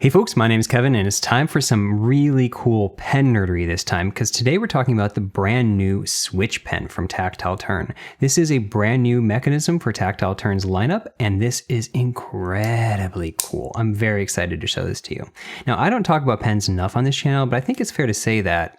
Hey folks, my name is Kevin and it's time for some really cool pen nerdery this time because today we're talking about the brand new Switch pen from Tactile Turn. This is a brand new mechanism for Tactile Turn's lineup and this is incredibly cool. I'm very excited to show this to you. Now, I don't talk about pens enough on this channel, but I think it's fair to say that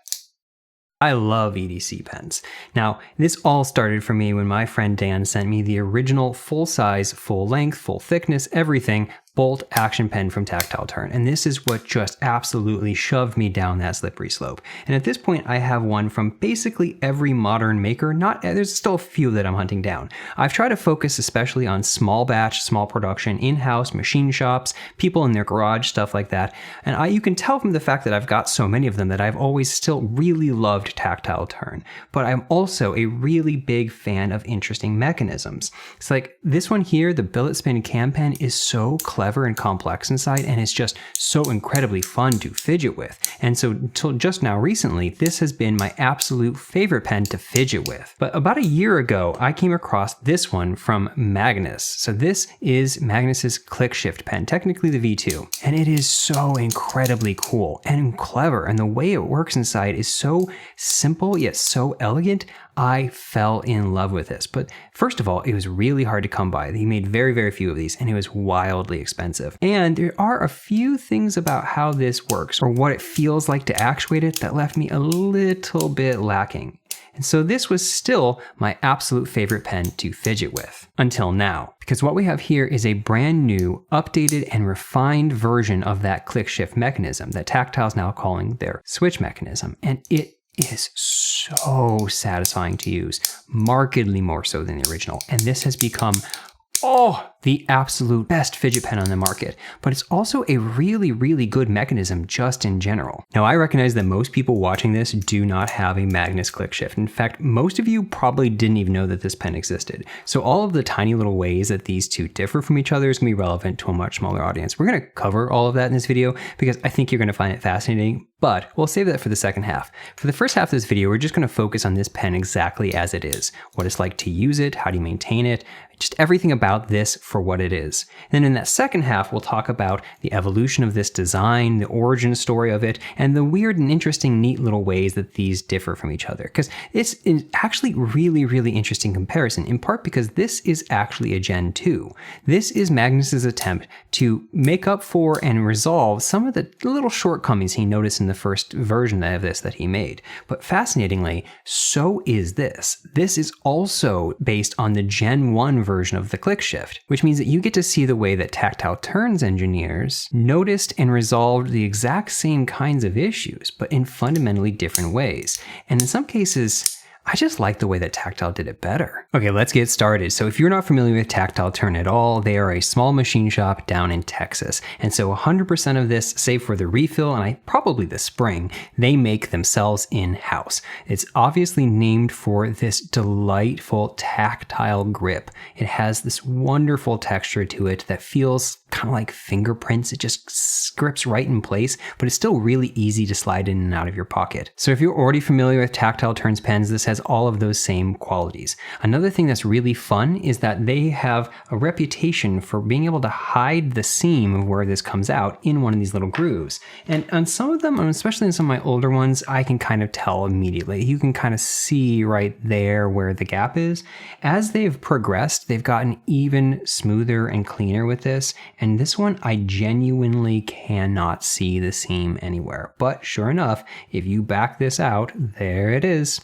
I love EDC pens. Now, this all started for me when my friend Dan sent me the original full-size, full-length, full-thickness, everything bolt action pen from Tactile Turn. And this is what just absolutely shoved me down that slippery slope. And at this point, I have one from basically every modern maker. There's still a few that I'm hunting down. I've tried to focus especially on small batch, small production, in-house, machine shops, people in their garage, stuff like that. And you can tell from the fact that I've got so many of them that I've always still really loved Tactile Turn. But I'm also a really big fan of interesting mechanisms. It's like this one here, the billet spin cam pen, is so clever and complex inside, and it's just so incredibly fun to fidget with. And so until just now recently, this has been my absolute favorite pen to fidget with. But about a year ago, I came across this one from Magnus. So this is Magnus's ClickShift pen, technically the V2, and it is so incredibly cool and clever, and the way it works inside is so simple yet so elegant. I fell in love with this. But first of all, it was really hard to come by. He made very, very few of these and it was wildly expensive. And there are a few things about how this works or what it feels like to actuate it that left me a little bit lacking. And so this was still my absolute favorite pen to fidget with until now, because what we have here is a brand new, updated and refined version of that ClickShift mechanism that Tactile is now calling their Switch mechanism. And it is so satisfying to use, markedly more so than the original. And this has become, the absolute best fidget pen on the market, but it's also a really, really good mechanism just in general. Now, I recognize that most people watching this do not have a Magnus ClickShift. In fact, most of you probably didn't even know that this pen existed. So all of the tiny little ways that these two differ from each other is gonna be relevant to a much smaller audience. We're gonna cover all of that in this video because I think you're gonna find it fascinating, but we'll save that for the second half. For the first half of this video, we're just gonna focus on this pen exactly as it is, what it's like to use it, how do you maintain it, just everything about this for what it is. Then in that second half, we'll talk about the evolution of this design, the origin story of it, and the weird and interesting, neat little ways that these differ from each other. Because it's actually really, really interesting comparison, in part because this is actually a Gen 2. This is Magnus's attempt to make up for and resolve some of the little shortcomings he noticed in the first version of this that he made. But fascinatingly, so is this. This is also based on the Gen 1 version of the ClickShift, which means that you get to see the way that Tactile Turn's engineers noticed and resolved the exact same kinds of issues, but in fundamentally different ways. And in some cases, I just like the way that Tactile did it better. Okay, let's get started. So if you're not familiar with Tactile Turn at all, they are a small machine shop down in Texas. And so 100% of this, save for the refill and probably the spring, they make themselves in-house. It's obviously named for this delightful tactile grip. It has this wonderful texture to it that feels kind of like fingerprints. It just grips right in place, but it's still really easy to slide in and out of your pocket. So if you're already familiar with Tactile Turn's pens, this has all of those same qualities. Another thing that's really fun is that they have a reputation for being able to hide the seam of where this comes out in one of these little grooves. And on some of them, especially in some of my older ones, I can kind of tell immediately. You can kind of see right there where the gap is. As they've progressed, they've gotten even smoother and cleaner with this. And this one, I genuinely cannot see the seam anywhere. But sure enough, if you back this out, there it is.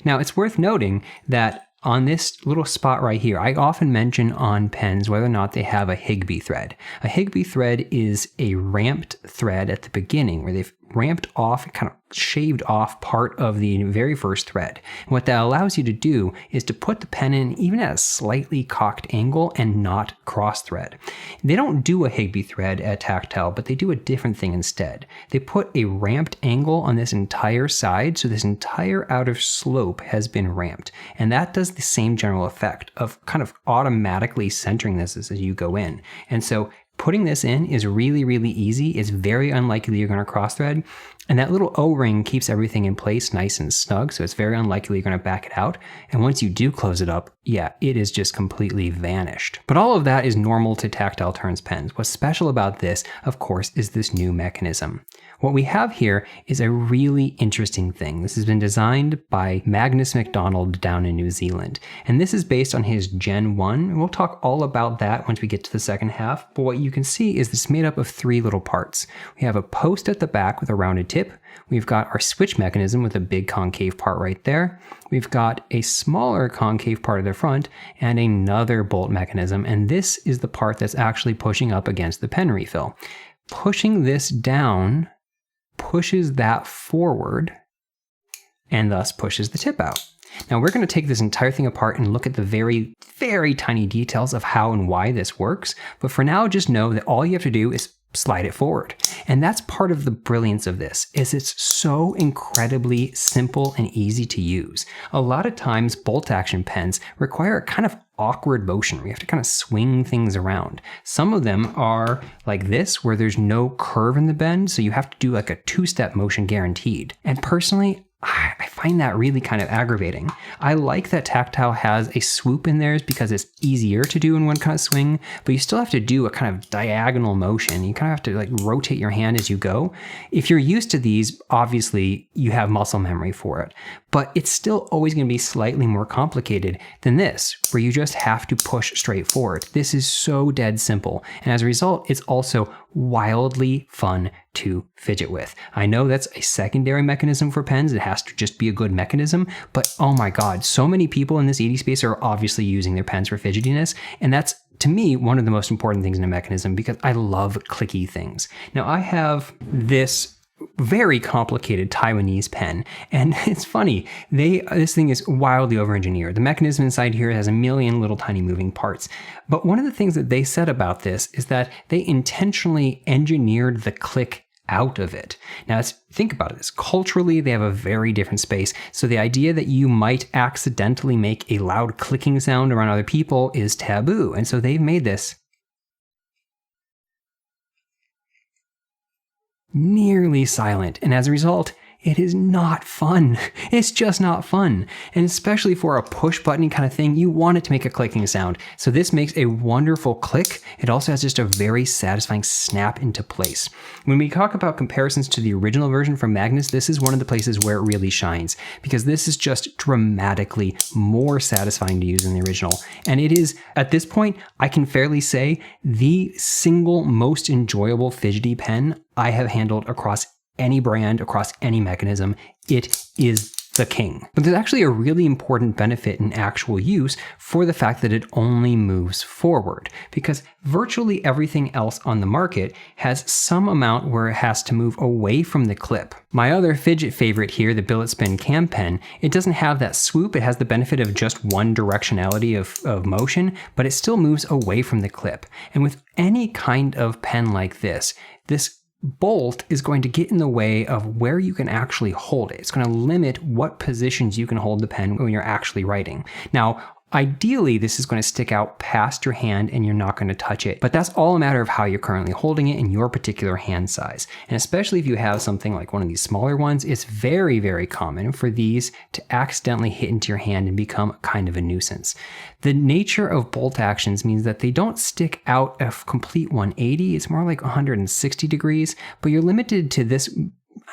Now, it's worth noting that on this little spot right here, I often mention on pens whether or not they have a Higby thread. A Higby thread is a ramped thread at the beginning where they've ramped off, kind of shaved off part of the very first thread. And what that allows you to do is to put the pen in even at a slightly cocked angle and not cross thread. They don't do a Higby thread at Tactile, but they do a different thing instead. They put a ramped angle on this entire side, so this entire outer slope has been ramped. And that does the same general effect of kind of automatically centering this as you go in. And so Putting this in is really, really easy. It's very unlikely you're going to cross thread. And that little O-ring keeps everything in place nice and snug, so it's very unlikely you're going to back it out. And once you do close it up, yeah, it is just completely vanished. But all of that is normal to Tactile Turns pens. What's special about this, of course, is this new mechanism. What we have here is a really interesting thing. This has been designed by Magnus Macdonald down in New Zealand. And this is based on his Gen 1. And we'll talk all about that once we get to the second half. But what you can see is this made up of 3 little parts. We have a post at the back with a rounded tip. We've got our switch mechanism with a big concave part right there. We've got a smaller concave part at the front and another bolt mechanism. And this is the part that's actually pushing up against the pen refill. Pushing this down pushes that forward and thus pushes the tip out. Now we're going to take this entire thing apart and look at the very, very tiny details of how and why this works. But for now, just know that all you have to do is slide it forward. And that's part of the brilliance of this, is it's so incredibly simple and easy to use. A lot of times bolt action pens require a kind of awkward motion. We have to kind of swing things around. Some of them are like this, where there's no curve in the bend, so you have to do like a 2-step motion guaranteed. And personally, I find that really kind of aggravating. I like that Tactile has a swoop in theirs because it's easier to do in one kind of swing, but you still have to do a kind of diagonal motion. You kind of have to like rotate your hand as you go. If you're used to these, obviously you have muscle memory for it, but it's still always going to be slightly more complicated than this, where you just have to push straight forward. This is so dead simple. And as a result, it's also wildly fun to fidget with. I know that's a secondary mechanism for pens. It has to just be a good mechanism, but oh my God, so many people in this ED space are obviously using their pens for fidgetiness. And that's, to me, one of the most important things in a mechanism because I love clicky things. Now I have this very complicated Taiwanese pen, and it's funny, this thing is wildly over-engineered. The mechanism inside here has a million little tiny moving parts, but one of the things that they said about this is that they intentionally engineered the click out of it. Now think about this. Culturally, they have a very different space, so the idea that you might accidentally make a loud clicking sound around other people is taboo, and so they've made this nearly silent, and as a result, it is not fun. It's just not fun. And especially for a push button kind of thing, you want it to make a clicking sound. So this makes a wonderful click. It also has just a very satisfying snap into place. When we talk about comparisons to the original version from Magnus, this is one of the places where it really shines, because this is just dramatically more satisfying to use than the original. And it is, at this point, I can fairly say, the single most enjoyable fidgety pen I have handled across any brand, across any mechanism. It is the king. But there's actually a really important benefit in actual use for the fact that it only moves forward, because virtually everything else on the market has some amount where it has to move away from the clip. My other fidget favorite here, the Billet Spin Cam Pen, it doesn't have that swoop. It has the benefit of just one directionality of motion, but it still moves away from the clip. And with any kind of pen like this bolt is going to get in the way of where you can actually hold it. It's going to limit what positions you can hold the pen when you're actually writing. Now, ideally, this is going to stick out past your hand and you're not going to touch it, but that's all a matter of how you're currently holding it in your particular hand size. And especially if you have something like one of these smaller ones, it's very, very common for these to accidentally hit into your hand and become kind of a nuisance. The nature of bolt actions means that they don't stick out a complete 180. It's more like 160 degrees, but you're limited to this,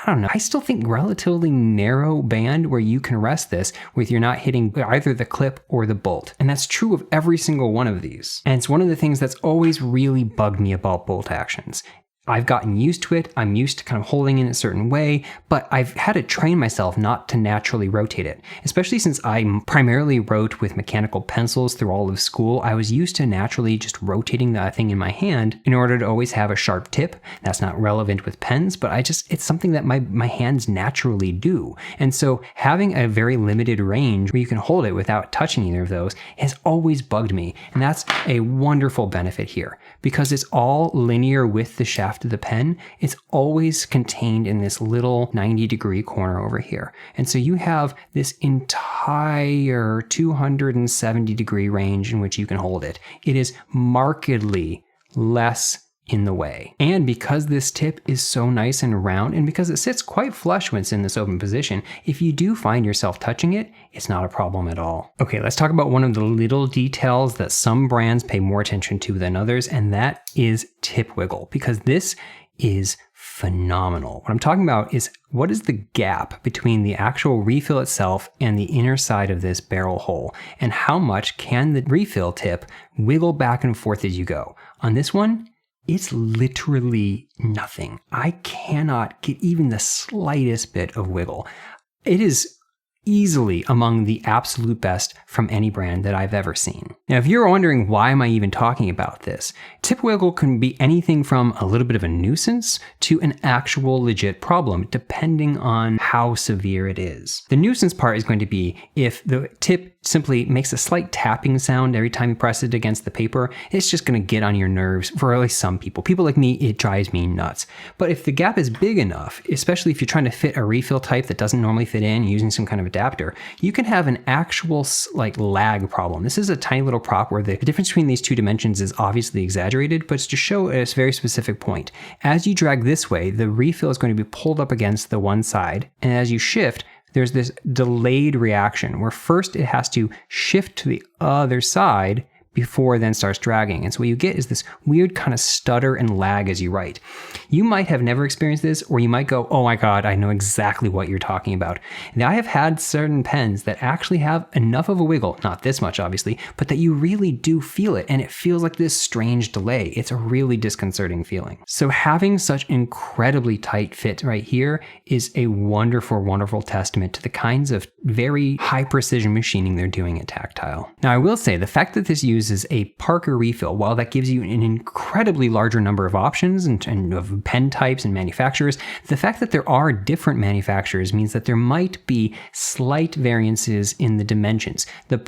I don't know, I still think relatively narrow band where you can rest this with you're not hitting either the clip or the bolt. And that's true of every single one of these. And it's one of the things that's always really bugged me about bolt actions. I've gotten used to it. I'm used to kind of holding in a certain way, but I've had to train myself not to naturally rotate it. Especially since I primarily wrote with mechanical pencils through all of school, I was used to naturally just rotating that thing in my hand in order to always have a sharp tip. That's not relevant with pens, but it's something that my hands naturally do. And so having a very limited range where you can hold it without touching either of those has always bugged me. And that's a wonderful benefit here. Because it's all linear with the shaft of the pen, it's always contained in this little 90-degree corner over here. And so you have this entire 270-degree range in which you can hold it. It is markedly less in the way. And because this tip is so nice and round, and because it sits quite flush when it's in this open position, if you do find yourself touching it, it's not a problem at all. Okay, let's talk about one of the little details that some brands pay more attention to than others, and that is tip wiggle, because this is phenomenal. What I'm talking about is what is the gap between the actual refill itself and the inner side of this barrel hole, and how much can the refill tip wiggle back and forth as you go. On this one, it's literally nothing. I cannot get even the slightest bit of wiggle. It is easily among the absolute best from any brand that I've ever seen. Now, if you're wondering why am I even talking about this, tip wiggle can be anything from a little bit of a nuisance to an actual legit problem, depending on how severe it is. The nuisance part is going to be if the tip simply makes a slight tapping sound every time you press it against the paper, it's just going to get on your nerves for at least some people. People like me, it drives me nuts. But if the gap is big enough, especially if you're trying to fit a refill type that doesn't normally fit in using some kind of adapter, you can have an actual like lag problem. This is a tiny little prop where the difference between these two dimensions is obviously exaggerated, but it's to show a very specific point. As you drag this way, the refill is going to be pulled up against the one side, and as you shift, there's this delayed reaction where first it has to shift to the other side before it then starts dragging. And so what you get is this weird kind of stutter and lag as you write. You might have never experienced this, or you might go, oh my God, I know exactly what you're talking about. And I have had certain pens that actually have enough of a wiggle, not this much obviously, but that you really do feel it, and it feels like this strange delay. It's a really disconcerting feeling. So having such incredibly tight fit right here is a wonderful, wonderful testament to the kinds of very high precision machining they're doing at Tactile. Now I will say the fact that this uses a Parker refill, while that gives you an incredibly larger number of options and of pen types and manufacturers, the fact that there are different manufacturers means that there might be slight variances in the dimensions.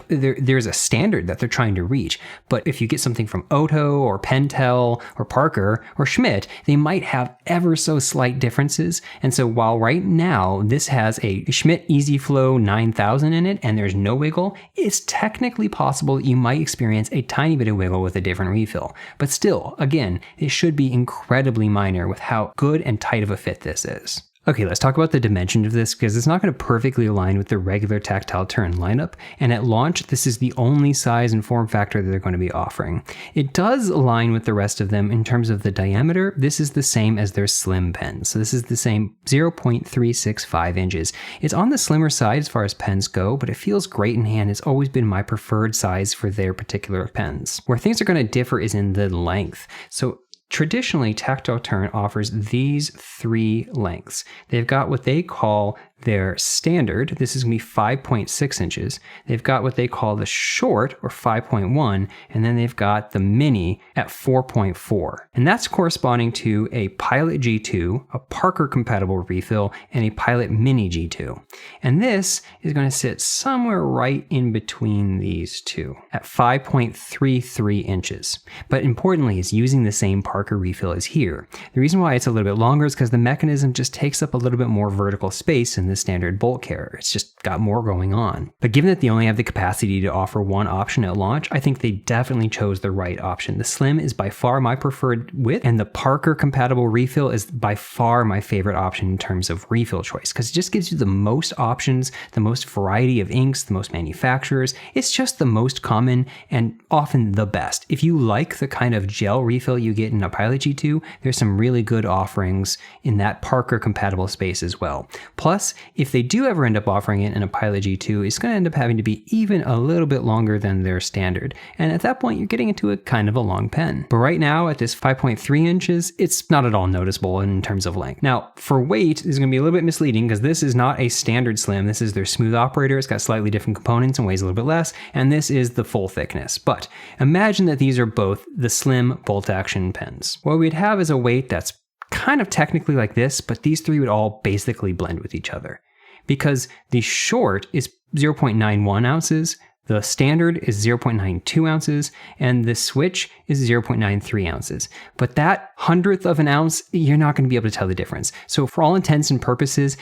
There's a standard that they're trying to reach, but if you get something from Otto or Pentel or Parker or Schmidt, they might have ever so slight differences. And so while right now this has a Schmidt EasyFlow 9000 in it and there's no wiggle, it's technically possible that you might experience a tiny bit of wiggle with a different refill. But still, again, it should be incredibly minor with how good and tight of a fit this is. Okay, let's talk about the dimension of this, because it's not going to perfectly align with the regular Tactile Turn lineup, and at launch, this is the only size and form factor that they're going to be offering. It does align with the rest of them in terms of the diameter. This is the same as their slim pen, so this is the same 0.365 inches. It's on the slimmer side as far as pens go, but it feels great in hand. It's always been my preferred size for their particular pens. Where things are going to differ is in the length. So traditionally, Tactile Turn offers these three lengths. They've got what they call their standard. This is going to be 5.6 inches. They've got what they call the short, or 5.1, and then they've got the mini at 4.4. And that's corresponding to a Pilot G2, a Parker compatible refill, and a Pilot Mini G2. And this is going to sit somewhere right in between these two at 5.33 inches. But importantly, it's using the same Parker refill as here. The reason why it's a little bit longer is because the mechanism just takes up a little bit more vertical space in the standard bolt carrier. It's just got more going on. But given that they only have the capacity to offer one option at launch, I think they definitely chose the right option. The slim is by far my preferred width, and the Parker compatible refill is by far my favorite option in terms of refill choice, because it just gives you the most options, the most variety of inks, the most manufacturers. It's just the most common and often the best. If you like the kind of gel refill you get in a Pilot G2, there's some really good offerings in that Parker compatible space as well. Plus, if they do ever end up offering it in a Pilot G2, it's going to end up having to be even a little bit longer than their standard. And at that point, you're getting into a kind of a long pen. But right now, at this 5.3 inches, it's not at all noticeable in terms of length. Now, for weight, this is going to be a little bit misleading because this is not a standard slim. This is their smooth operator. It's got slightly different components and weighs a little bit less. And this is the full thickness. But imagine that these are both the slim bolt action pens. What we'd have is a weight that's kind of technically like this, but these three would all basically blend with each other, because the short is 0.91 ounces, The standard is 0.92 ounces, and the switch is 0.93 ounces. But that hundredth of an ounce, you're not going to be able to tell the difference. So for all intents and purposes,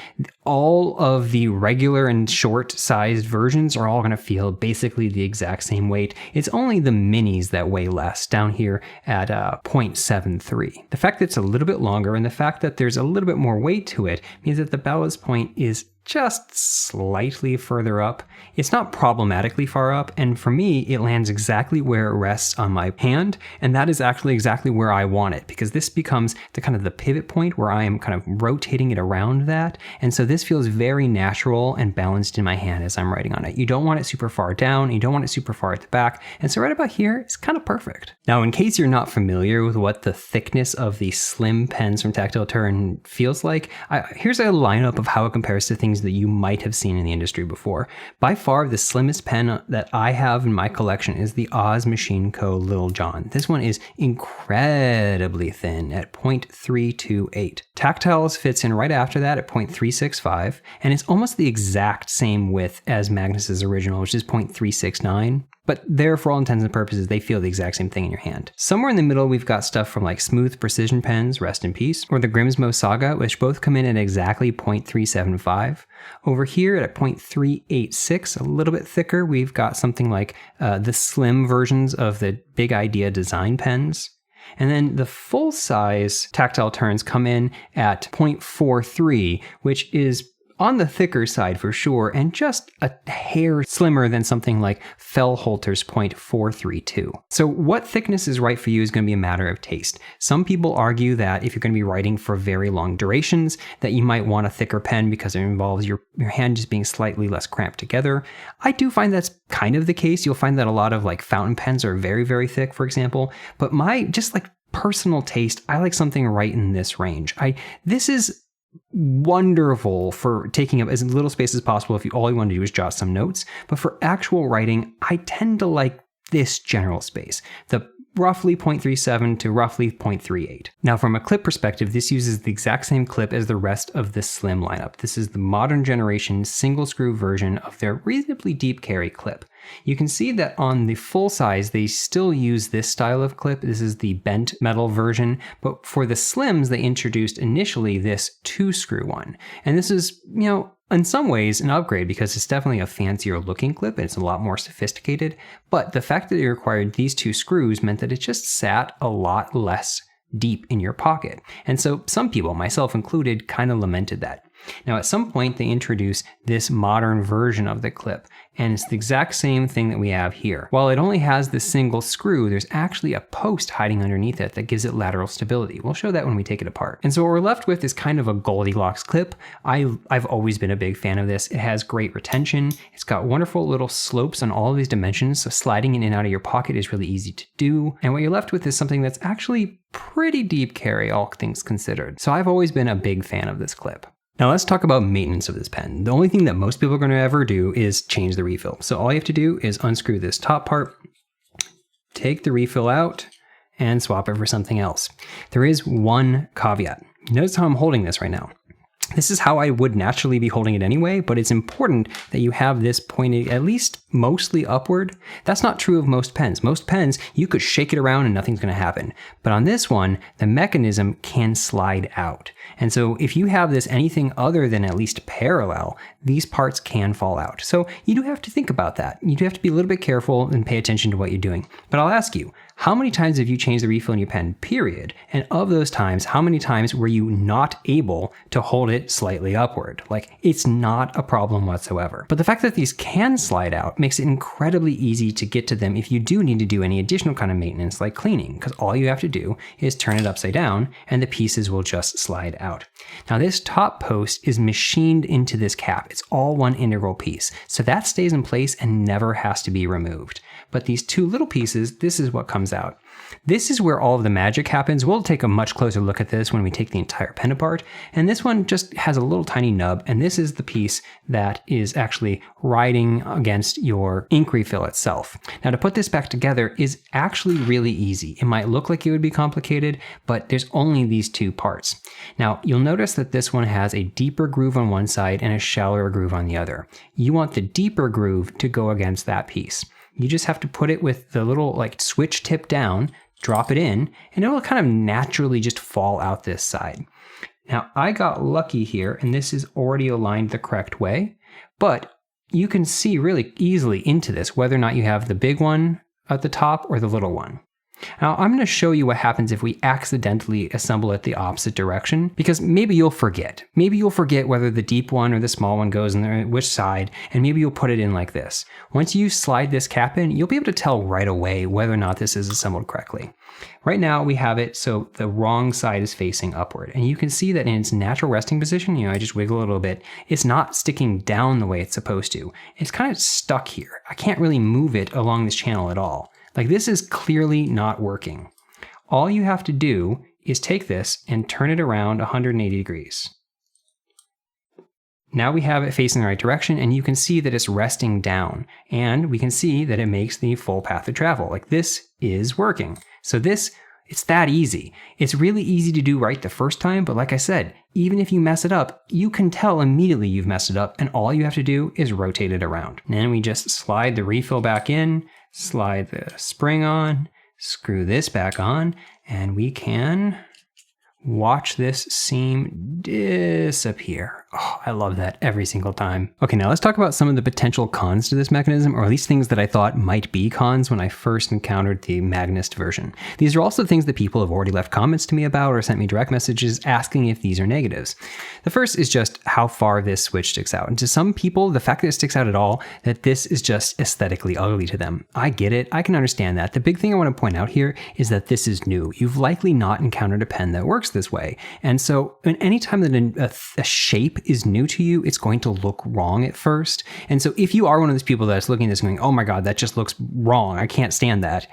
all of the regular and short-sized versions are all going to feel basically the exact same weight. It's only the minis that weigh less, down here at 0.73. The fact that it's a little bit longer and the fact that there's a little bit more weight to it means that the ballast point is just slightly further up. It's not problematically far up, and for me, it lands exactly where it rests on my hand, and that is actually exactly where I want it, because this becomes the kind of the pivot point where I am kind of rotating it around that, and so this feels very natural and balanced in my hand as I'm writing on it. You don't want it super far down, you don't want it super far at the back, and so right about here, it's kind of perfect. Now, in case you're not familiar with what the thickness of the slim pens from Tactile Turn feels like, here's a lineup of how it compares to things that you might have seen in the industry before. By far, the slimmest pen that I have in my collection is the Oz Machine Co. Little John. This one is incredibly thin at 0.328. Tactile's fits in right after that at 0.365, and it's almost the exact same width as Magnus's original, which is 0.369. But there, for all intents and purposes, they feel the exact same thing in your hand. Somewhere in the middle, we've got stuff from like Smooth Precision pens, rest in peace, or the Grimsmo Saga, which both come in at exactly 0.375. Over here at 0.386, a little bit thicker, we've got something like the slim versions of the Big Idea design pens. And then the full-size Tactile Turns come in at 0.43, which is on the thicker side for sure, and just a hair slimmer than something like Fellholter's 0.432. So what thickness is right for you is going to be a matter of taste. Some people argue that if you're going to be writing for very long durations, that you might want a thicker pen because it involves your hand just being slightly less cramped together. I do find that's kind of the case. You'll find that a lot of like fountain pens are very, very thick, for example, but my just like personal taste, I like something right in this range. This is wonderful for taking up as little space as possible if all you want to do is jot some notes. But for actual writing, I tend to like this general space, the roughly 0.37 to roughly 0.38. Now, from a clip perspective, this uses the exact same clip as the rest of the slim lineup. This is the modern generation single screw version of their reasonably deep carry clip. You can see that on the full size, they still use this style of clip. This is the bent metal version, but for the slims, they introduced initially this 2-screw one. And this is, in some ways an upgrade because it's definitely a fancier looking clip and it's a lot more sophisticated. But the fact that it required these 2 screws meant that it just sat a lot less deep in your pocket. And so some people, myself included, kind of lamented that. Now, at some point, they introduce this modern version of the clip, and it's the exact same thing that we have here. While it only has this single screw, there's actually a post hiding underneath it that gives it lateral stability. We'll show that when we take it apart. And so what we're left with is kind of a Goldilocks clip. I've always been a big fan of this. It has great retention. It's got wonderful little slopes on all of these dimensions, so sliding in and out of your pocket is really easy to do. And what you're left with is something that's actually pretty deep carry, all things considered. So I've always been a big fan of this clip. Now let's talk about maintenance of this pen. The only thing that most people are going to ever do is change the refill. So all you have to do is unscrew this top part, take the refill out, and swap it for something else. There is one caveat. Notice how I'm holding this right now. This is how I would naturally be holding it anyway, but it's important that you have this pointed at least mostly upward. That's not true of most pens. Most pens, you could shake it around and nothing's going to happen. But on this one, the mechanism can slide out. And so if you have this anything other than at least parallel, these parts can fall out. So you do have to think about that. You do have to be a little bit careful and pay attention to what you're doing. But I'll ask you, how many times have you changed the refill in your pen, period? And of those times, how many times were you not able to hold it slightly upward? Like, it's not a problem whatsoever. But the fact that these can slide out makes it incredibly easy to get to them if you do need to do any additional kind of maintenance like cleaning, because all you have to do is turn it upside down and the pieces will just slide out. Now, this top post is machined into this cap. It's all one integral piece. So that stays in place and never has to be removed. But these 2 little pieces, this is what comes out. This is where all of the magic happens. We'll take a much closer look at this when we take the entire pen apart. And this one just has a little tiny nub, and this is the piece that is actually riding against your ink refill itself. Now, to put this back together is actually really easy. It might look like it would be complicated, but there's only these two parts. Now, you'll notice that this one has a deeper groove on one side and a shallower groove on the other. You want the deeper groove to go against that piece. You just have to put it with the little like switch tip down, drop it in, and it will kind of naturally just fall out this side. Now, I got lucky here, and this is already aligned the correct way, but you can see really easily into this, whether or not you have the big one at the top or the little one. Now, I'm going to show you what happens if we accidentally assemble it the opposite direction, because maybe you'll forget. Maybe you'll forget whether the deep one or the small one goes in which side, and maybe you'll put it in like this. Once you slide this cap in, you'll be able to tell right away whether or not this is assembled correctly. Right now, we have it so the wrong side is facing upward, and you can see that in its natural resting position, I just wiggle a little bit, it's not sticking down the way it's supposed to. It's kind of stuck here. I can't really move it along this channel at all. Like, this is clearly not working. All you have to do is take this and turn it around 180 degrees. Now we have it facing the right direction, and you can see that it's resting down, and we can see that it makes the full path of travel. Like, this is working. So it's that easy. It's really easy to do right the first time, but like I said, even if you mess it up, you can tell immediately you've messed it up, and all you have to do is rotate it around. And then we just slide the refill back in, slide the spring on, screw this back on, and we can watch this seam disappear. Oh, I love that every single time. Okay, now let's talk about some of the potential cons to this mechanism, or at least things that I thought might be cons when I first encountered the Magnus version. These are also things that people have already left comments to me about or sent me direct messages asking if these are negatives. The first is just how far this switch sticks out. And to some people, the fact that it sticks out at all, that this is just aesthetically ugly to them. I get it. I can understand that. The big thing I want to point out here is that this is new. You've likely not encountered a pen that works this way. And so anytime that a shape is new to you, it's going to look wrong at first. And so if you are one of those people that's looking at this going, oh my God, that just looks wrong, I can't stand that,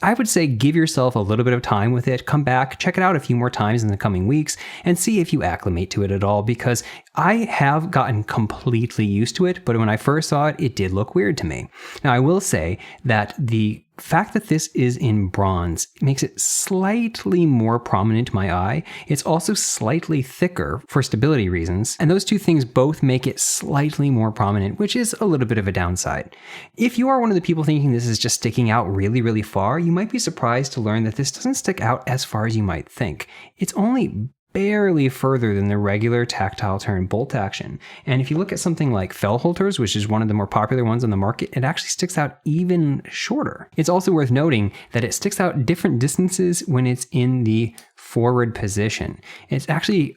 I would say give yourself a little bit of time with it, come back, check it out a few more times in the coming weeks, and see if you acclimate to it at all, because I have gotten completely used to it, but when I first saw it, it did look weird to me. Now, I will say that the fact that this is in bronze makes it slightly more prominent to my eye. It's also slightly thicker for stability reasons, and those two things both make it slightly more prominent, which is a little bit of a downside. If you are one of the people thinking this is just sticking out really, really far, you might be surprised to learn that this doesn't stick out as far as you might think. It's only barely further than the regular tactile turn bolt action. And if you look at something like Fellholter's, which is one of the more popular ones on the market, it actually sticks out even shorter. It's also worth noting that it sticks out different distances when it's in the forward position. It's actually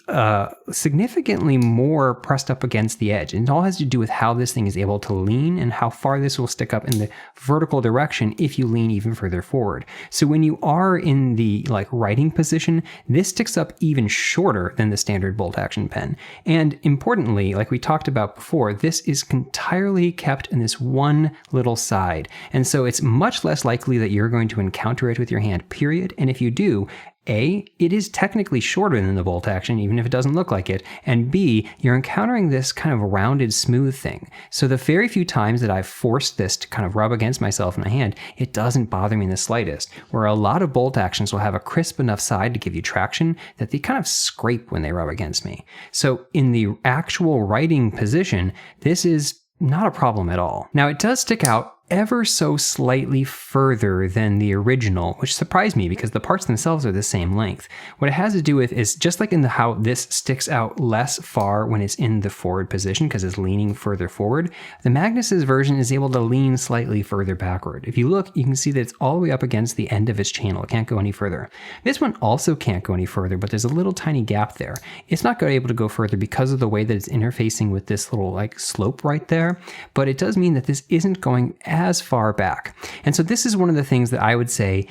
significantly more pressed up against the edge. And it all has to do with how this thing is able to lean and how far this will stick up in the vertical direction if you lean even further forward. So when you are in the writing position, this sticks up even shorter than the standard bolt action pen. And importantly, like we talked about before, this is entirely kept in this one little side. And so it's much less likely that you're going to encounter it with your hand, period. And if you do, A, it is technically shorter than the bolt action, even if it doesn't look like it, and B, you're encountering this kind of rounded, smooth thing. So the very few times that I've forced this to kind of rub against myself in my hand, it doesn't bother me in the slightest, where a lot of bolt actions will have a crisp enough side to give you traction that they kind of scrape when they rub against me. So in the actual writing position, this is not a problem at all. Now, it does stick out ever so slightly further than the original, which surprised me because the parts themselves are the same length. What it has to do with is just like in how this sticks out less far when it's in the forward position because it's leaning further forward, the Magnus's version is able to lean slightly further backward. If you look, you can see that it's all the way up against the end of its channel. It can't go any further. This one also can't go any further, but there's a little tiny gap there. It's not able to go further because of the way that it's interfacing with this little slope right there, but it does mean that this isn't going as far back. And so this is one of the things that I would say,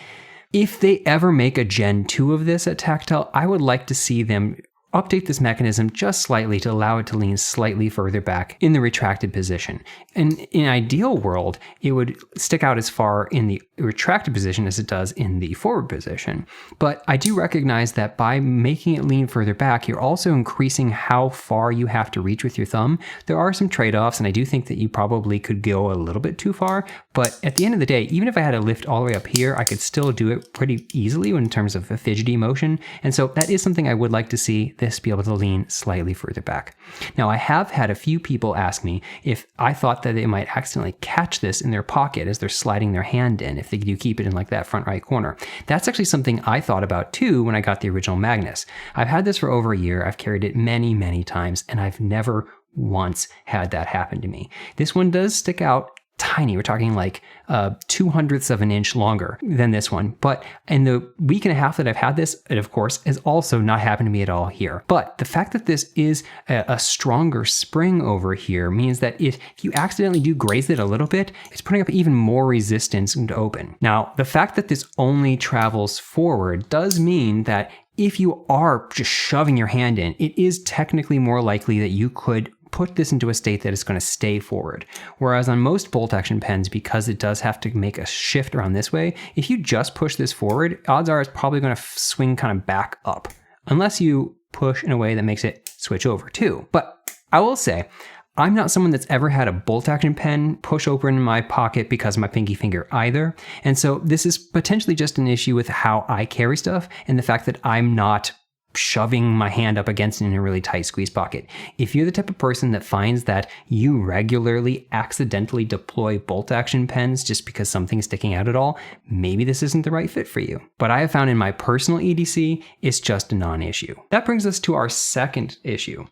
if they ever make a Gen 2 of this at Tactile, I would like to see them update this mechanism just slightly to allow it to lean slightly further back in the retracted position. And in an ideal world, it would stick out as far in the retracted position as it does in the forward position. But I do recognize that by making it lean further back, you're also increasing how far you have to reach with your thumb. There are some trade-offs, and I do think that you probably could go a little bit too far, but at the end of the day, even if I had to lift all the way up here, I could still do it pretty easily in terms of a fidgety motion. And so that is something I would like to see, this be able to lean slightly further back. Now, I have had a few people ask me if I thought that they might accidentally catch this in their pocket as they're sliding their hand in, if they do keep it in like that front right corner. That's actually something I thought about too when I got the original Magnus. I've had this for over a year. I've carried it many, many times, and I've never once had that happen to me. This one does stick out tiny. We're talking like 2/100ths of an inch longer than this one. But in the week and a half that I've had this, it of course has also not happened to me at all here. But the fact that this is a stronger spring over here means that if you accidentally do graze it a little bit, it's putting up even more resistance to open. Now, the fact that this only travels forward does mean that if you are just shoving your hand in, it is technically more likely that you could put this into a state that is going to stay forward. Whereas on most bolt action pens, because it does have to make a shift around this way, if you just push this forward, odds are it's probably going to swing kind of back up, unless you push in a way that makes it switch over too. But I will say, I'm not someone that's ever had a bolt action pen push open in my pocket because of my pinky finger either. And so this is potentially just an issue with how I carry stuff and the fact that I'm not shoving my hand up against it in a really tight squeeze pocket. If you're the type of person that finds that you regularly accidentally deploy bolt action pens just because something's sticking out at all, maybe this isn't the right fit for you. But I have found in my personal EDC, it's just a non-issue. That brings us to our second issue.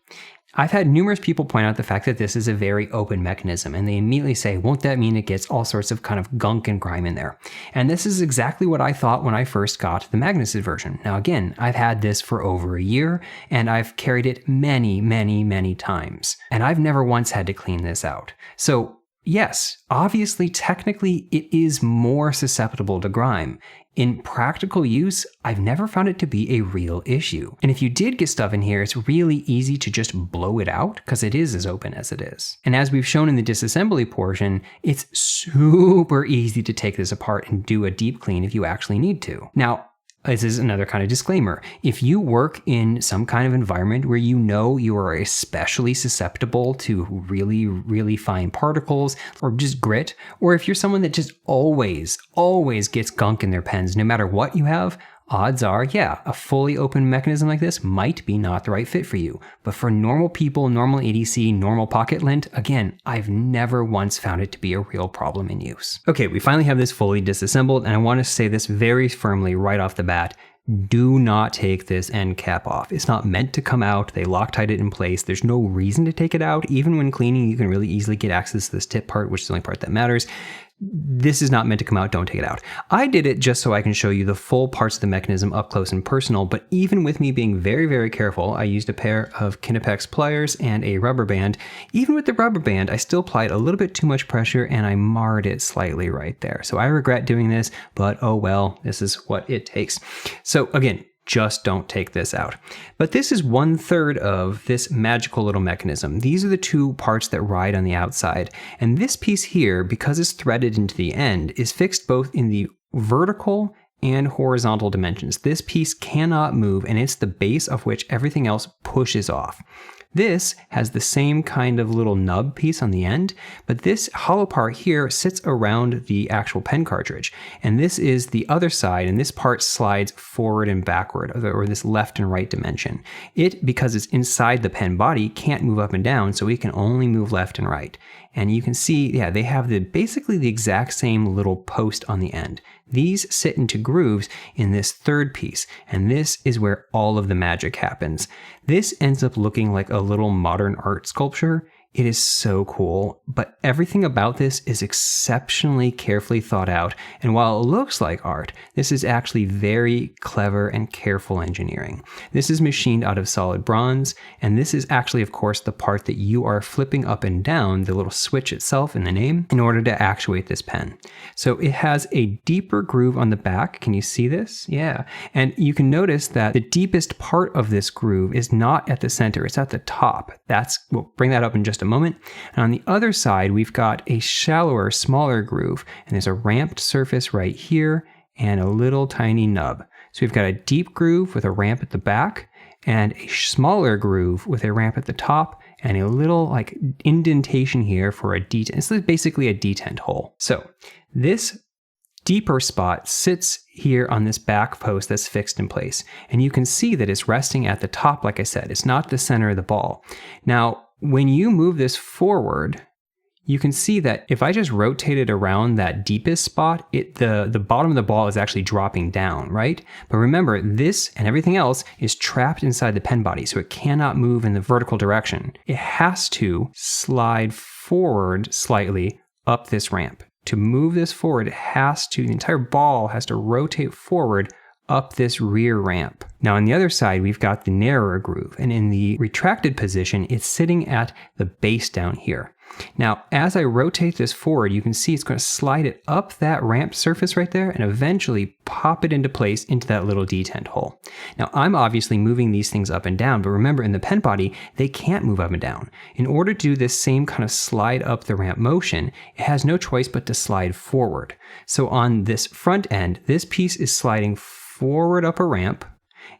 I've had numerous people point out the fact that this is a very open mechanism, and they immediately say, won't that mean it gets all sorts of kind of gunk and grime in there? And this is exactly what I thought when I first got the Magnus version. Now again, I've had this for over a year, and I've carried it many, many, many times, and I've never once had to clean this out. So yes, obviously, technically, it is more susceptible to grime. In practical use, I've never found it to be a real issue. And if you did get stuff in here, it's really easy to just blow it out because it is as open as it is. And as we've shown in the disassembly portion, it's super easy to take this apart and do a deep clean if you actually need to. Now, this is another kind of disclaimer. If you work in some kind of environment where you know you are especially susceptible to really, really fine particles or just grit, or if you're someone that just always gets gunk in their pens, no matter what you have, odds are, yeah, a fully open mechanism like this might be not the right fit for you. But for normal people, normal EDC, normal pocket lint, again, I've never once found it to be a real problem in use. Okay, we finally have this fully disassembled, and I want to say this very firmly right off the bat. Do not take this end cap off. It's not meant to come out. They Loctite it in place. There's no reason to take it out. Even when cleaning, you can really easily get access to this tip part, which is the only part that matters. This is not meant to come out, don't take it out. I did it just so I can show you the full parts of the mechanism up close and personal, but even with me being very, very careful, I used a pair of Kinepex pliers and a rubber band. Even with the rubber band, I still applied a little bit too much pressure and I marred it slightly right there. So I regret doing this, but oh well, this is what it takes. So again, just don't take this out. But this is 1/3 of this magical little mechanism. These are the two parts that ride on the outside. And this piece here, because it's threaded into the end, is fixed both in the vertical and horizontal dimensions. This piece cannot move, and it's the base of which everything else pushes off. This has the same kind of little nub piece on the end, but this hollow part here sits around the actual pen cartridge. And this is the other side, and this part slides forward and backward, or this left and right dimension. It, because it's inside the pen body, can't move up and down, so it can only move left and right. And you can see, yeah, they have basically the exact same little post on the end. These sit into grooves in this third piece, and this is where all of the magic happens. This ends up looking like a little modern art sculpture. It is so cool, but everything about this is exceptionally carefully thought out, and while it looks like art, this is actually very clever and careful engineering. This is machined out of solid bronze, and this is actually, of course, the part that you are flipping up and down, the little switch itself in the name, in order to actuate this pen. So it has a deeper groove on the back. Can you see this? Yeah. And you can notice that the deepest part of this groove is not at the center, it's at the top. We'll bring that up in just just a moment. And on the other side, we've got a shallower, smaller groove, and there's a ramped surface right here and a little tiny nub. So we've got a deep groove with a ramp at the back and a smaller groove with a ramp at the top and a little like indentation here for a detent. This is basically a detent hole. So this deeper spot sits here on this back post that's fixed in place. And you can see that it's resting at the top, like I said. It's not the center of the ball. Now, when you move this forward, you can see that if I just rotate it around that deepest spot, the bottom of the ball is actually dropping down, right? But remember, this and everything else is trapped inside the pen body, so it cannot move in the vertical direction. It has to slide forward slightly up this ramp. To move this forward, the entire ball has to rotate forward up this rear ramp. Now on the other side, we've got the narrower groove, and in the retracted position, it's sitting at the base down here. Now, as I rotate this forward, you can see it's going to slide it up that ramp surface right there and eventually pop it into place into that little detent hole. Now, I'm obviously moving these things up and down, but remember in the pen body, they can't move up and down. In order to do this same kind of slide up the ramp motion, it has no choice but to slide forward. So on this front end, this piece is sliding forward up a ramp,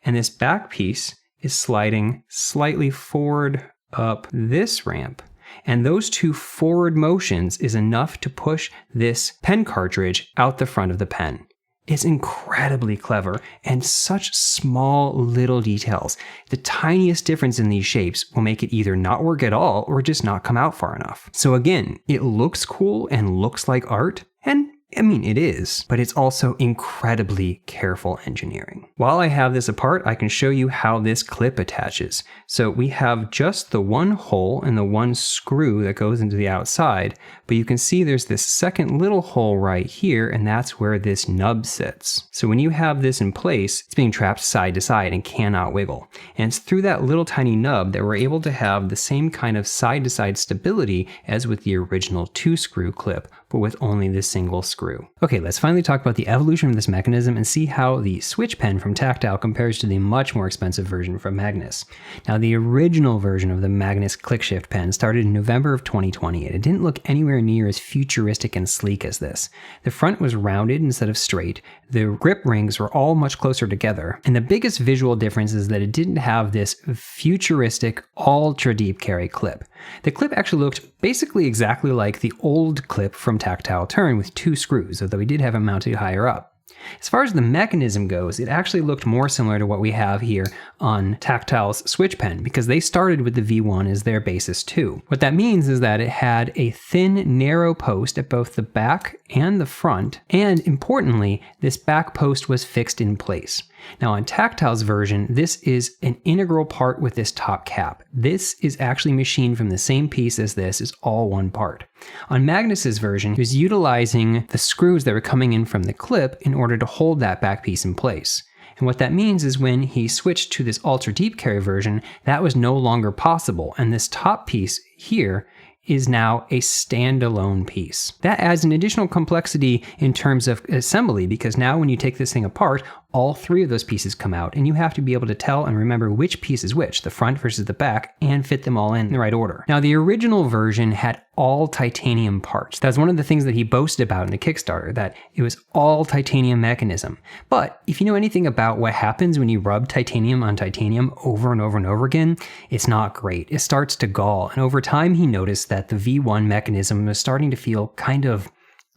and this back piece is sliding slightly forward up this ramp. And those two forward motions is enough to push this pen cartridge out the front of the pen. It's incredibly clever and such small little details. The tiniest difference in these shapes will make it either not work at all or just not come out far enough. So again, it looks cool and looks like art, and I mean, it is, but it's also incredibly careful engineering. While I have this apart, I can show you how this clip attaches. So we have just the one hole and the one screw that goes into the outside, but you can see there's this second little hole right here, and that's where this nub sits. So when you have this in place, it's being trapped side to side and cannot wiggle. And it's through that little tiny nub that we're able to have the same kind of side to side stability as with the original 2-screw clip, but with only the single screw. Okay, let's finally talk about the evolution of this mechanism and see how the switch pen from Tactile compares to the much more expensive version from Magnus. Now, the original version of the Magnus ClickShift pen started in November of 2020, and it didn't look anywhere near as futuristic and sleek as this. The front was rounded instead of straight, the grip rings were all much closer together, and the biggest visual difference is that it didn't have this futuristic, ultra deep carry clip. The clip actually looked basically exactly like the old clip from Tactile Turn with 2 screws, although we did have it mounted higher up. As far as the mechanism goes, it actually looked more similar to what we have here on Tactile's switch pen, because they started with the V1 as their basis too. What that means is that it had a thin, narrow post at both the back and the front, and importantly, this back post was fixed in place. Now on Tactile's version, this is an integral part with this top cap. This is actually machined from the same piece as this, is all one part. On Magnus's version, he was utilizing the screws that were coming in from the clip in order to hold that back piece in place. And what that means is when he switched to this ultra deep carry version, that was no longer possible, and this top piece here is now a standalone piece. That adds an additional complexity in terms of assembly, because now when you take this thing apart, all 3 of those pieces come out, and you have to be able to tell and remember which piece is which, the front versus the back, and fit them all in the right order. Now, the original version had all titanium parts. That's one of the things that he boasted about in the Kickstarter, that it was all titanium mechanism. But if you know anything about what happens when you rub titanium on titanium over and over and over again, it's not great. It starts to gall, and over time he noticed that the V1 mechanism was starting to feel kind of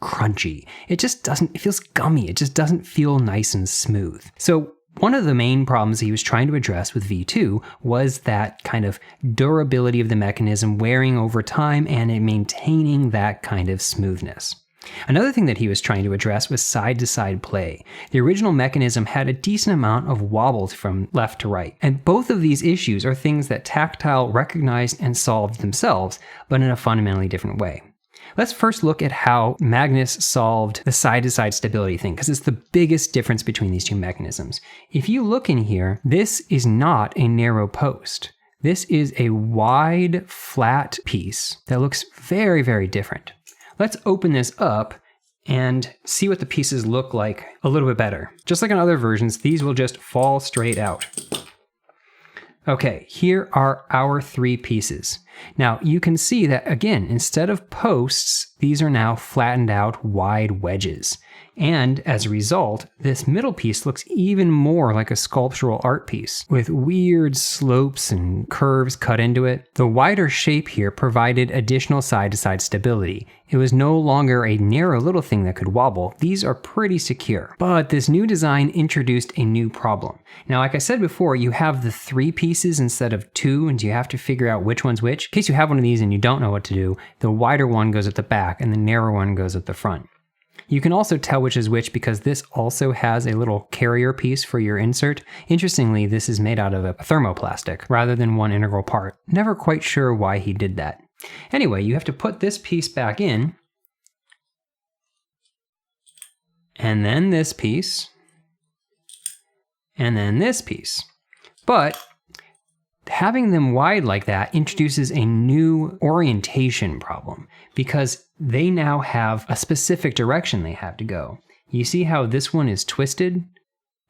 crunchy. It feels gummy. It just doesn't feel nice and smooth. So one of the main problems he was trying to address with V2 was that kind of durability of the mechanism wearing over time and it maintaining that kind of smoothness. Another thing that he was trying to address was side-to-side play. The original mechanism had a decent amount of wobble from left to right, and both of these issues are things that Tactile recognized and solved themselves, but in a fundamentally different way. Let's first look at how Magnus solved the side-to-side stability thing, because it's the biggest difference between these two mechanisms. If you look in here, this is not a narrow post. This is a wide, flat piece that looks very, very different. Let's open this up and see what the pieces look like a little bit better. Just like in other versions, these will just fall straight out. Okay, here are our 3 pieces. Now you can see that again, instead of posts, these are now flattened out wide wedges. And as a result, this middle piece looks even more like a sculptural art piece, with weird slopes and curves cut into it. The wider shape here provided additional side-to-side stability. It was no longer a narrow little thing that could wobble. These are pretty secure. But this new design introduced a new problem. Now, like I said before, you have the 3 pieces instead of 2, and you have to figure out which one's which. In case you have one of these and you don't know what to do, the wider one goes at the back and the narrower one goes at the front. You can also tell which is which because this also has a little carrier piece for your insert. Interestingly, this is made out of a thermoplastic rather than one integral part. Never quite sure why he did that. Anyway, you have to put this piece back in, and then this piece, and then this piece. But having them wide like that introduces a new orientation problem because they now have a specific direction they have to go. You see how this one is twisted?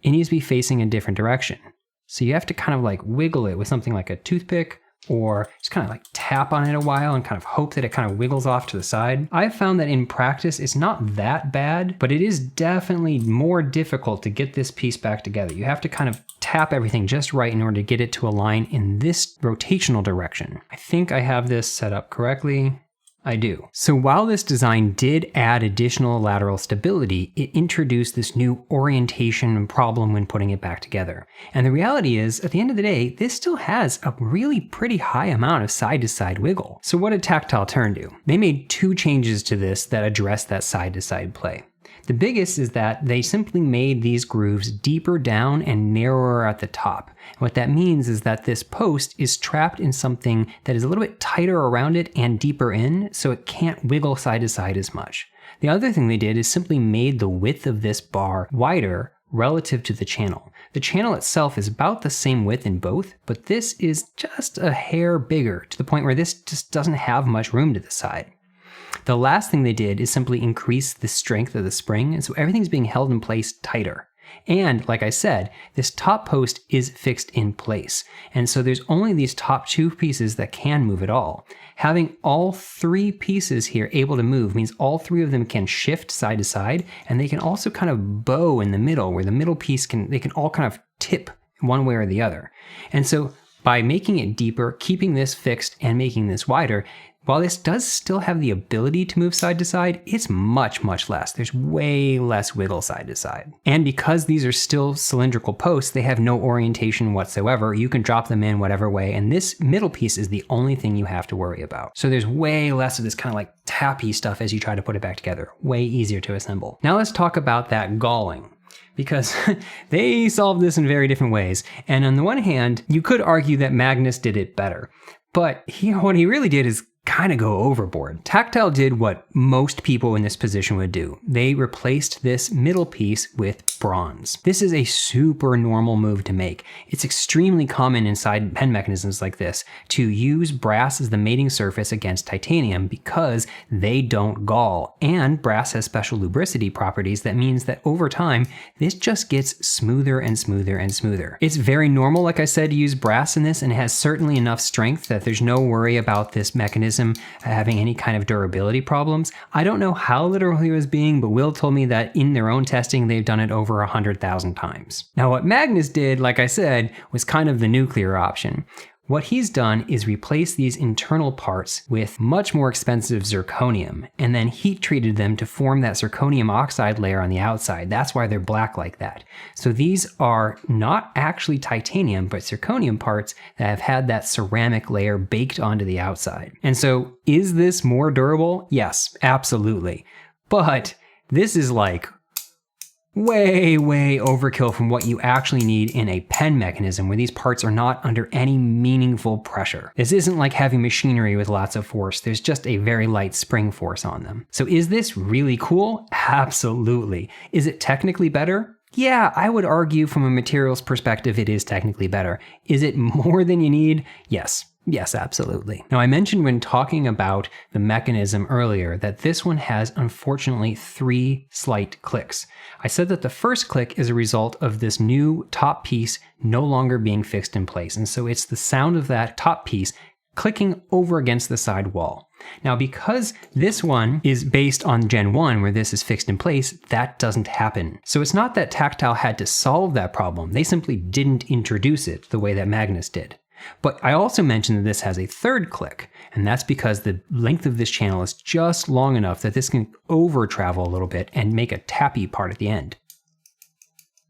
It needs to be facing a different direction. So you have to kind of like wiggle it with something like a toothpick, or just kind of like tap on it a while and kind of hope that it kind of wiggles off to the side. I've found that in practice, it's not that bad, but it is definitely more difficult to get this piece back together. You have to kind of tap everything just right in order to get it to align in this rotational direction. I think I have this set up correctly. I do. So while this design did add additional lateral stability, it introduced this new orientation problem when putting it back together. And the reality is, at the end of the day, this still has a really pretty high amount of side-to-side wiggle. So what did Tactile Turn do? They made 2 changes to this that address that side-to-side play. The biggest is that they simply made these grooves deeper down and narrower at the top. What that means is that this post is trapped in something that is a little bit tighter around it and deeper in, so it can't wiggle side to side as much. The other thing they did is simply made the width of this bar wider relative to the channel. The channel itself is about the same width in both, but this is just a hair bigger to the point where this just doesn't have much room to the side. The last thing they did is simply increase the strength of the spring, and so everything's being held in place tighter. And like I said, this top post is fixed in place, and so there's only these top 2 pieces that can move at all. Having all 3 pieces here able to move means all 3 of them can shift side to side, and they can also kind of bow in the middle, where the middle piece they can all kind of tip one way or the other. And so by making it deeper, keeping this fixed, and making this wider, while this does still have the ability to move side to side, it's much, much less. There's way less wiggle side to side. And because these are still cylindrical posts, they have no orientation whatsoever. You can drop them in whatever way, and this middle piece is the only thing you have to worry about. So there's way less of this kind of like tappy stuff as you try to put it back together. Way easier to assemble. Now let's talk about that galling, because they solved this in very different ways. And on the one hand, you could argue that Magnus did it better, but what he really did is kind of go overboard. Tactile did what most people in this position would do. They replaced this middle piece with bronze. This is a super normal move to make. It's extremely common inside pen mechanisms like this to use brass as the mating surface against titanium because they don't gall, and brass has special lubricity properties that means that over time this just gets smoother and smoother and smoother. It's very normal, like I said, to use brass in this, and it has certainly enough strength that there's no worry about this mechanism having any kind of durability problems. I don't know how literal he was being, but Will told me that in their own testing, they've done it over 100,000 times. Now, what Magnus did, like I said, was kind of the nuclear option. What he's done is replace these internal parts with much more expensive zirconium, and then heat treated them to form that zirconium oxide layer on the outside. That's why they're black like that. So these are not actually titanium, but zirconium parts that have had that ceramic layer baked onto the outside. And so is this more durable? Yes, absolutely. But this is like way overkill from what you actually need in a pen mechanism where these parts are not under any meaningful pressure. This isn't like heavy machinery with lots of force. There's just a very light spring force on them. So is this really cool? Absolutely. Is it technically better? Yeah, I would argue from a materials perspective it is technically better. Is it more than you need? Yes. Yes, absolutely. Now, I mentioned when talking about the mechanism earlier that this one has, unfortunately, 3 slight clicks. I said that the first click is a result of this new top piece no longer being fixed in place. And so it's the sound of that top piece clicking over against the side wall. Now, because this one is based on Gen 1, where this is fixed in place, that doesn't happen. So it's not that Tactile had to solve that problem. They simply didn't introduce it the way that Magnus did. But I also mentioned that this has a third click, and that's because the length of this channel is just long enough that this can over travel a little bit and make a tappy part at the end.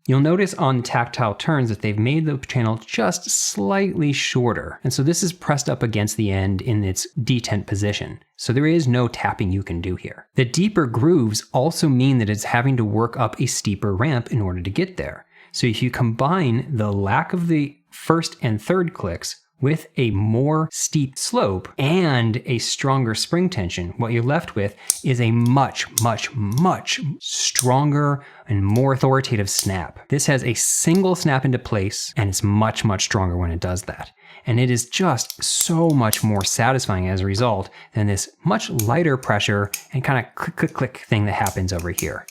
You'll notice on tactile turns that they've made the channel just slightly shorter, and so this is pressed up against the end in its detent position, so there is no tapping you can do here. The deeper grooves also mean that it's having to work up a steeper ramp in order to get there. So if you combine the lack of the first and third clicks with a more steep slope and a stronger spring tension, what you're left with is a much, much, much stronger and more authoritative snap. This has a single snap into place, and it's much, much stronger when it does that. And it is just so much more satisfying as a result than this much lighter pressure and kind of click, click, click thing that happens over here.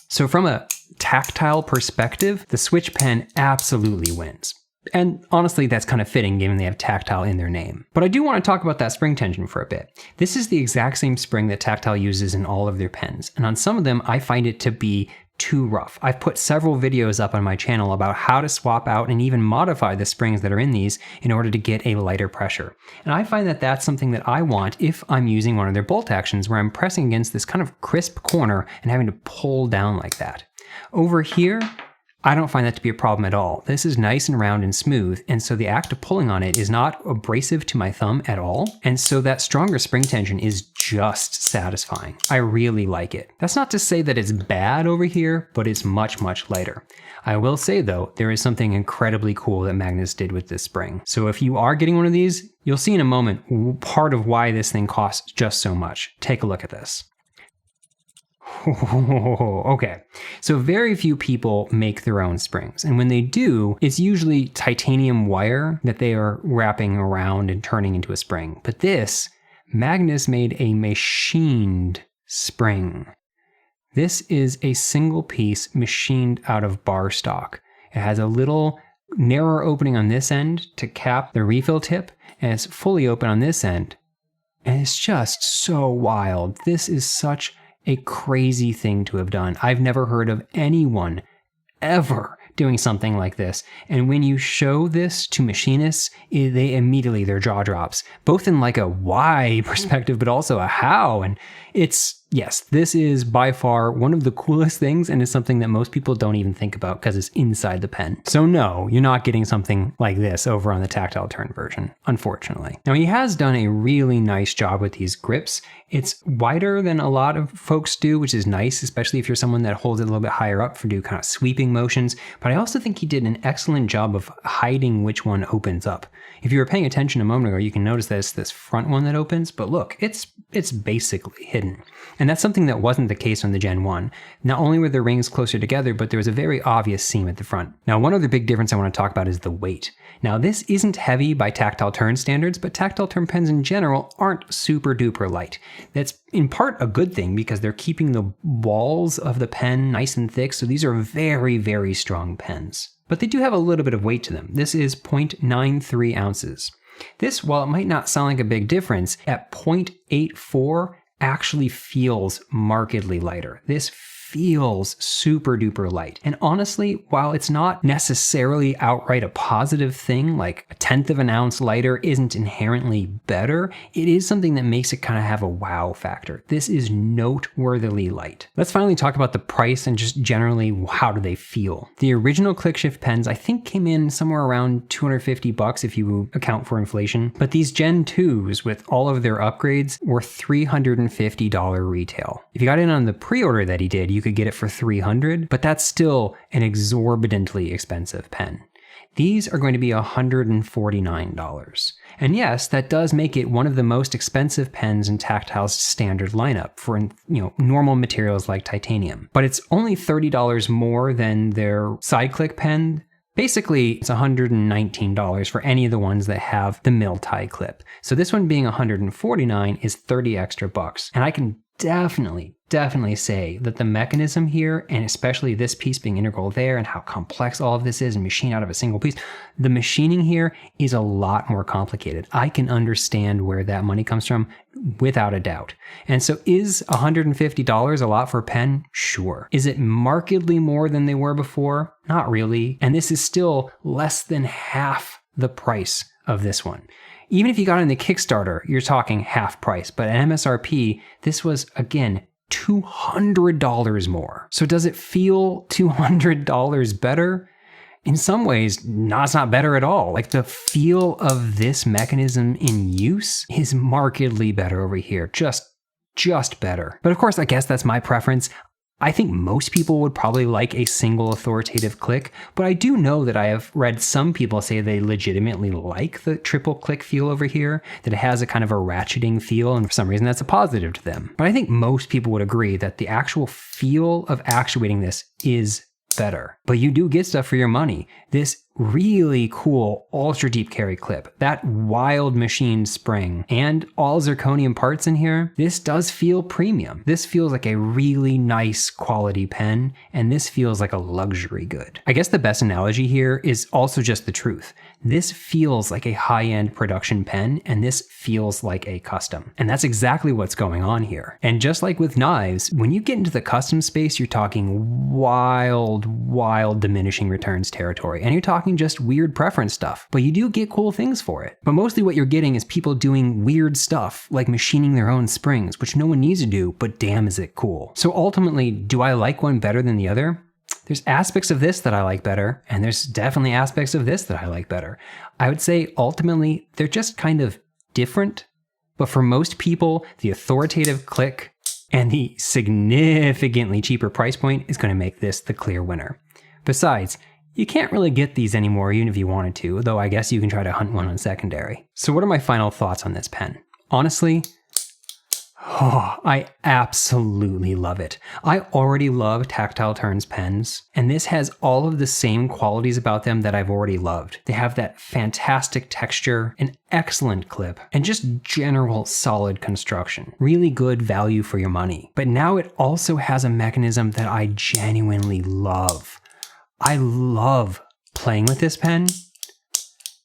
So from a tactile perspective, the switch pen absolutely wins. And honestly, that's kind of fitting given they have tactile in their name. But I do want to talk about that spring tension for a bit. This is the exact same spring that Tactile uses in all of their pens. And on some of them, I find it to be too rough. I've put several videos up on my channel about how to swap out and even modify the springs that are in these in order to get a lighter pressure. And I find that that's something that I want if I'm using one of their bolt actions where I'm pressing against this kind of crisp corner and having to pull down like that. Over here, I don't find that to be a problem at all. This is nice and round and smooth, and so the act of pulling on it is not abrasive to my thumb at all, and so that stronger spring tension is just satisfying. I really like it. That's not to say that it's bad over here, but it's much, much lighter. I will say though, there is something incredibly cool that Magnus did with this spring. So if you are getting one of these, you'll see in a moment part of why this thing costs just so much. Take a look at this. Okay, so very few people make their own springs, and when they do, it's usually titanium wire that they are wrapping around and turning into a spring. But this, Magnus made a machined spring. This is a single piece machined out of bar stock. It has a little narrower opening on this end to cap the refill tip, and it's fully open on this end. And it's just so wild. This is such a crazy thing to have done. I've never heard of anyone ever doing something like this. And when you show this to machinists, they immediately, their jaw drops, both in like a why perspective, but also a how. And it's, yes, this is by far one of the coolest things, and is something that most people don't even think about because it's inside the pen. So no, you're not getting something like this over on the tactile turn version, unfortunately. Now he has done a really nice job with these grips. It's wider than a lot of folks do, which is nice, especially if you're someone that holds it a little bit higher up for do kind of sweeping motions. But I also think he did an excellent job of hiding which one opens up. If you were paying attention a moment ago, you can notice that it's this front one that opens, but look, it's basically hidden. And that's something that wasn't the case on the Gen 1. Not only were the rings closer together, but there was a very obvious seam at the front. Now, one other big difference I want to talk about is the weight. Now, this isn't heavy by tactile turn standards, but tactile turn pens in general aren't super duper light. That's in part a good thing because they're keeping the walls of the pen nice and thick, so these are very, very strong pens. But they do have a little bit of weight to them. This is 0.93 ounces. This, while it might not sound like a big difference, at 0.84 actually feels markedly lighter. This feels super duper light. And honestly, while it's not necessarily outright a positive thing, like 1/10 of an ounce lighter isn't inherently better, it is something that makes it kind of have a wow factor. This is noteworthily light. Let's finally talk about the price and just generally how do they feel. The original ClickShift pens I think came in somewhere around $250 if you account for inflation, but these Gen 2s with all of their upgrades were $350 retail. If you got in on the pre-order that he did, you could get it for $300, but that's still an exorbitantly expensive pen. These are going to be $149. And yes, that does make it one of the most expensive pens in Tactile's standard lineup for, normal materials like titanium. But it's only $30 more than their side click pen, Basically, it's $119 for any of the ones that have the mill tie clip. So this one being $149 is 30 extra bucks. And I can definitely say that the mechanism here, and especially this piece being integral there and how complex all of this is and machined out of a single piece, the machining here is a lot more complicated. I can understand where that money comes from without a doubt. And so is $150 a lot for a pen? Sure. Is it markedly more than they were before? Not really. And this is still less than half the price of this one. Even if you got in the Kickstarter, you're talking half price, but at MSRP, this was, again, $200 more. So does it feel $200 better? In some ways, no, it's not better at all. Like the feel of this mechanism in use is markedly better over here, just better. But of course, I guess that's my preference. I think most people would probably like a single authoritative click, but I do know that I have read some people say they legitimately like the triple click feel over here, that it has a kind of a ratcheting feel, and for some reason that's a positive to them. But I think most people would agree that the actual feel of actuating this is better. But you do get stuff for your money. This really cool ultra deep carry clip, that wild machined spring, and all zirconium parts in here, this does feel premium. This feels like a really nice quality pen, and this feels like a luxury good. I guess the best analogy here is also just the truth. This feels like a high-end production pen, and this feels like a custom. And that's exactly what's going on here. And just like with knives, when you get into the custom space, you're talking wild diminishing returns territory. And you're talking just weird preference stuff, but you do get cool things for it. But mostly what you're getting is people doing weird stuff, like machining their own springs, which no one needs to do, but damn is it cool. So ultimately, do I like one better than the other? There's aspects of this that I like better, and there's definitely aspects of this that I like better. I would say ultimately, they're just kind of different, but for most people, the authoritative click and the significantly cheaper price point is going to make this the clear winner. Besides, you can't really get these anymore even if you wanted to, though I guess you can try to hunt one on secondary. So what are my final thoughts on this pen? Honestly, I absolutely love it. I already love Tactile Turn's pens, and this has all of the same qualities about them that I've already loved. They have that fantastic texture, an excellent clip, and just general solid construction. Really good value for your money. But now it also has a mechanism that I genuinely love. I love playing with this pen,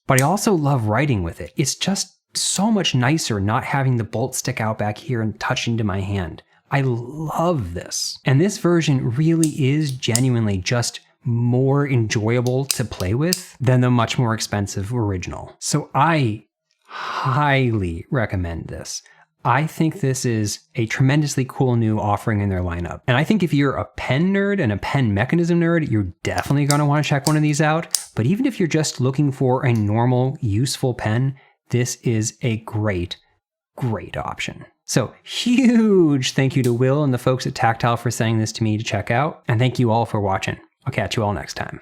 but I also love writing with it. It's just so much nicer not having the bolt stick out back here and touch into my hand. I love this. And this version really is genuinely just more enjoyable to play with than the much more expensive original. So I highly recommend this. I think this is a tremendously cool new offering in their lineup. And I think if you're a pen nerd and a pen mechanism nerd, you're definitely going to want to check one of these out. But even if you're just looking for a normal, useful pen, this is a great option. So huge thank you to Will and the folks at Tactile for sending this to me to check out. And thank you all for watching. I'll catch you all next time.